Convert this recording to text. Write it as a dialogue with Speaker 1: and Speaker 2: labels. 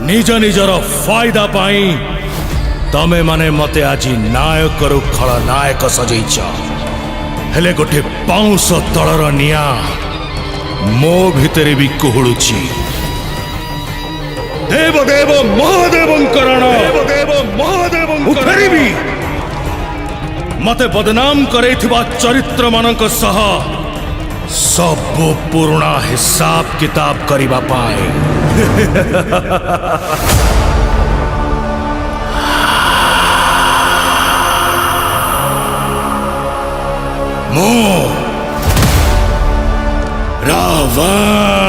Speaker 1: निज निजर फायदा पाई तमे माने मते आज नायक रु खलनायक सजैच हेले गोटे पाउंस तलर निया मो भितरे भी कुहुळुची। देवदेव महादेवंकरण देवदेव महादेवंकरण भी मते बदनाम करैथिबा चरित्र मानक सह सब पुराना हिसाब किताब करिबा पाए। मो रावण